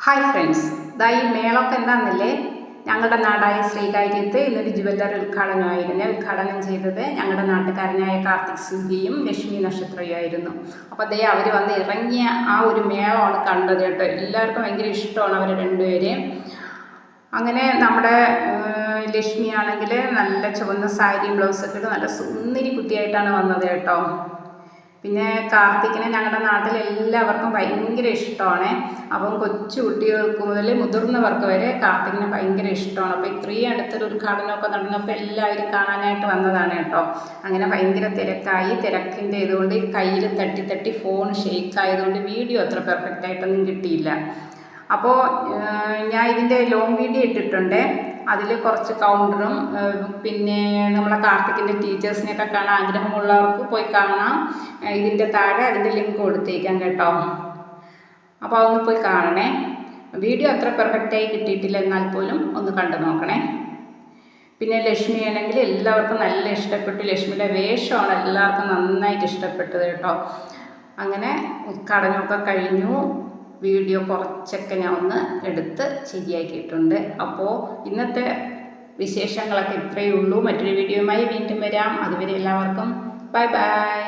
Hi friends, ഈ മേളമൊക്കെ എന്താണെന്നില്ലേ, ഞങ്ങളുടെ നാടായ ശ്രീകാര്യത്ത് ഇന്നൊരു ജുവല്ലറി ഉദ്ഘാടനം ചെയ്തത് ഞങ്ങളുടെ നാട്ടുകാരനായ കാർത്തിക് സുഖിയും ലക്ഷ്മി നക്ഷത്രയുമായിരുന്നു. അപ്പോൾ അവർ വന്ന് ഇറങ്ങിയ ആ ഒരു മേളമാണ് കണ്ടത് കേട്ടോ. എല്ലാവർക്കും ഭയങ്കര ഇഷ്ടമാണ് അവർ രണ്ടുപേരെയും. അങ്ങനെ നമ്മുടെ ലക്ഷ്മി ആണെങ്കിൽ നല്ല ചുവന്ന സാരി ബ്ലൗസൊക്കെ ഇട്ട് നല്ല സുന്ദരി കുട്ടിയായിട്ടാണ് വന്നത് കേട്ടോ. പിന്നെ കാർത്തികിനെ ഞങ്ങളുടെ നാട്ടിൽ എല്ലാവർക്കും ഭയങ്കര ഇഷ്ടമാണ്. അപ്പം കൊച്ചു കുട്ടികൾക്ക് മുതൽ മുതിർന്നവർക്ക് വരെ കാർത്തികിനെ ഭയങ്കര ഇഷ്ടമാണ്. അപ്പോൾ ഇത്രയും അടുത്തൊരു ഉദ്ഘാടനമൊക്കെ നടന്നപ്പോൾ എല്ലാവരും കാണാനായിട്ട് വന്നതാണ് കേട്ടോ. അങ്ങനെ ഭയങ്കര തിരക്കിൻ്റെ ഇതുകൊണ്ട് കയ്യിൽ തട്ടി ഫോൺ ഷെയ്ക്ക് ആയതുകൊണ്ട് വീഡിയോ അത്ര പെർഫെക്റ്റ് ആയിട്ടൊന്നും കിട്ടിയില്ല. അപ്പോൾ ഞാൻ ഇതിൻ്റെ ലോങ് വീഡിയോ ഇട്ടിട്ടുണ്ട്. അതിൽ കുറച്ച് കൗണ്ടറും പിന്നെ നമ്മളെ കാർത്തികിൻ്റെ ടീച്ചേഴ്സിനെയൊക്കെ കാണാൻ ആഗ്രഹമുള്ളവർക്ക് പോയി കാണാം. ഇതിൻ്റെ താഴെ അതിൻ്റെ ലിങ്ക് കൊടുത്തേക്കാം കേട്ടോ. അപ്പോൾ അതൊന്ന് പോയി കാണണേ. വീഡിയോ അത്ര പെർഫെക്റ്റായി കിട്ടിയിട്ടില്ല, എന്നാൽ പോലും ഒന്ന് കണ്ടു നോക്കണേ. പിന്നെ ലക്ഷ്മി ആണെങ്കിൽ എല്ലാവർക്കും നല്ല ഇഷ്ടപ്പെട്ടു. ലക്ഷ്മിയുടെ വേഷമാണ് എല്ലാവർക്കും നന്നായിട്ട് ഇഷ്ടപ്പെട്ടത് കേട്ടോ. അങ്ങനെ ഉദ്ഘാടനമൊക്കെ കഴിഞ്ഞു. വീഡിയോ കുറച്ചൊക്കെ ഞാൻ ഒന്ന് എടുത്ത് ശരിയാക്കിയിട്ടുണ്ട്. അപ്പോൾ ഇന്നത്തെ വിശേഷങ്ങളൊക്കെ ഇത്രയേ ഉള്ളൂ. മറ്റൊരു വീഡിയോയുമായി വീണ്ടും വരാം. അതുവരെ എല്ലാവർക്കും ബൈ ബൈ.